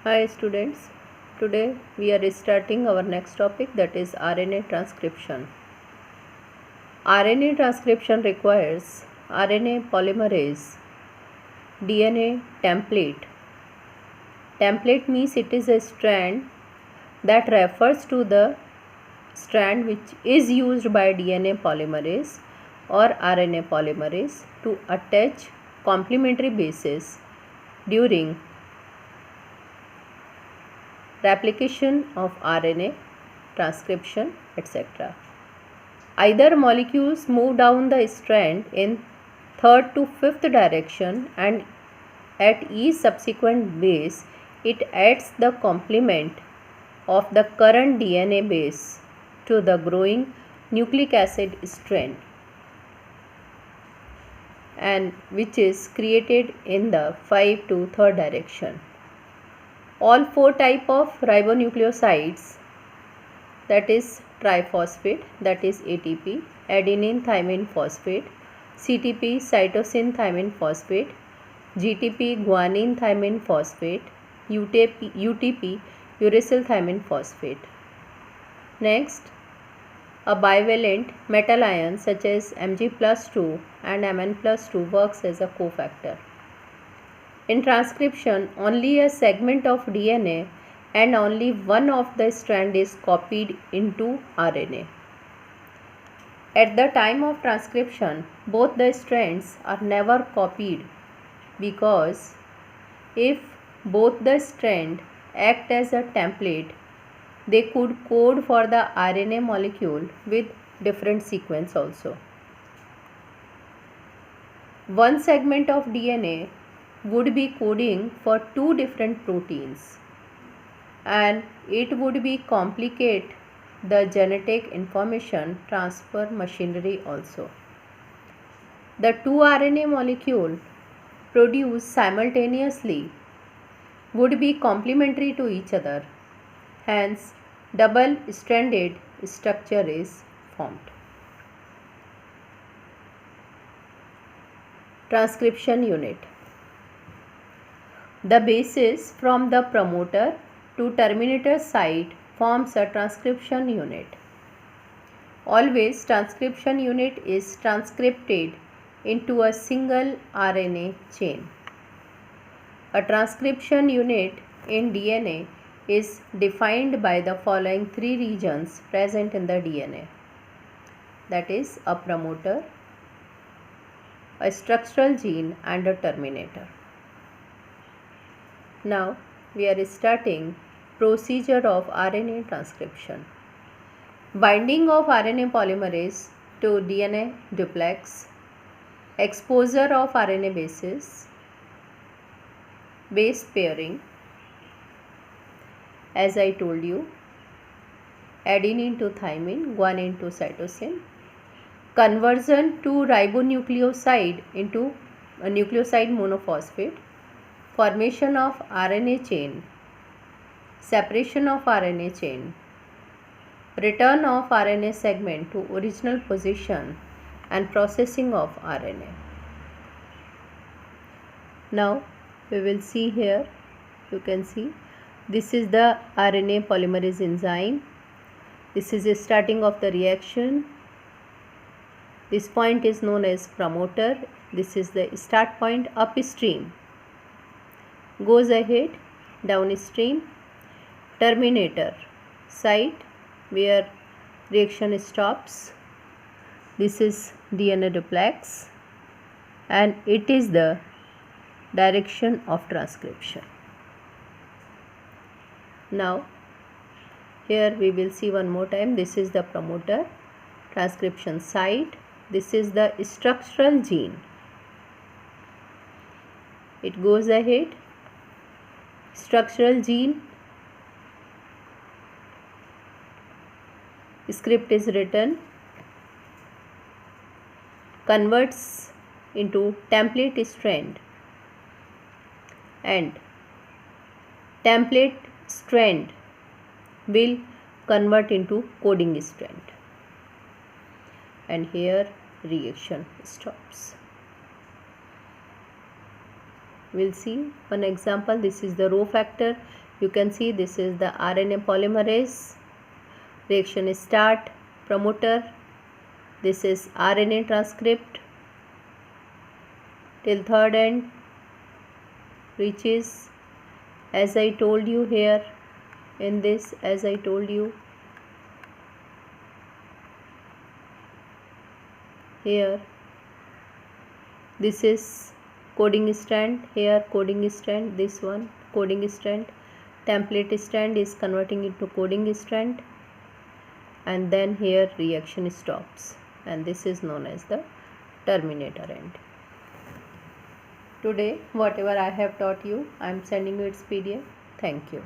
Hi students, today we are starting our next topic, that is RNA transcription. RNA transcription requires RNA polymerase, DNA template. Template means it is a strand that refers to the strand which is used by DNA polymerase or RNA polymerase to attach complementary bases during replication of RNA, transcription, etc. Either molecules move down the strand in third to fifth direction, and at each subsequent base it adds the complement of the current DNA base to the growing nucleic acid strand, and which is created in the 5 to third direction. All four type of ribonucleosides, that is triphosphate, that is ATP, adenine thymine phosphate, CTP cytosine thymine phosphate, GTP guanine thymine phosphate, UTP uracil thymine phosphate. Next, a bivalent metal ion such as Mg+2 and Mn+2 works as a cofactor. In transcription, only a segment of DNA and only one of the strand is copied into RNA. At the time of transcription, both the strands are never copied, because if both the strands act as a template, they could code for the RNA molecule with different sequence also. One segment of DNA would be coding for two different proteins, and it would be complicate the genetic information transfer machinery also. The two RNA molecule produced simultaneously would be complementary to each other, hence double stranded structure is formed. Transcription unit. The basis from the promoter to terminator site forms a transcription unit. Always transcription unit is transcripted into a single RNA chain. A transcription unit in DNA is defined by the following three regions present in the DNA, that is a promoter, a structural gene, and a terminator. Now we are starting procedure of RNA transcription. Binding of RNA polymerase to DNA duplex, exposure of RNA bases, base pairing, as I told you, adenine to thymine, guanine to cytosine, conversion to ribonucleoside into a nucleoside monophosphate, formation of RNA chain, separation of RNA chain, return of RNA segment to original position, and processing of RNA. Now we will see here, you can see this is the RNA polymerase enzyme. This is the starting of the reaction. This point is known as promoter. This is the start point upstream. Goes ahead downstream. Terminator site where reaction stops. This is DNA duplex, and it is the direction of transcription. Now here we will see one more time. This is the promoter, transcription site. This is the structural gene. It goes ahead, structural gene, script is written, converts into template strand, and template strand will convert into coding strand, and here reaction stops. We'll see one example. This is the rho factor You can see this is the RNA polymerase. Reaction start, promoter. This is RNA transcript till third end reaches, as I told you here in this, as I told you here, this is coding strand, here coding strand, this one coding strand, template strand is converting into coding strand, and then here reaction stops, and this is known as the terminator end. Today whatever I have taught you, I am sending you its PDF. Thank you.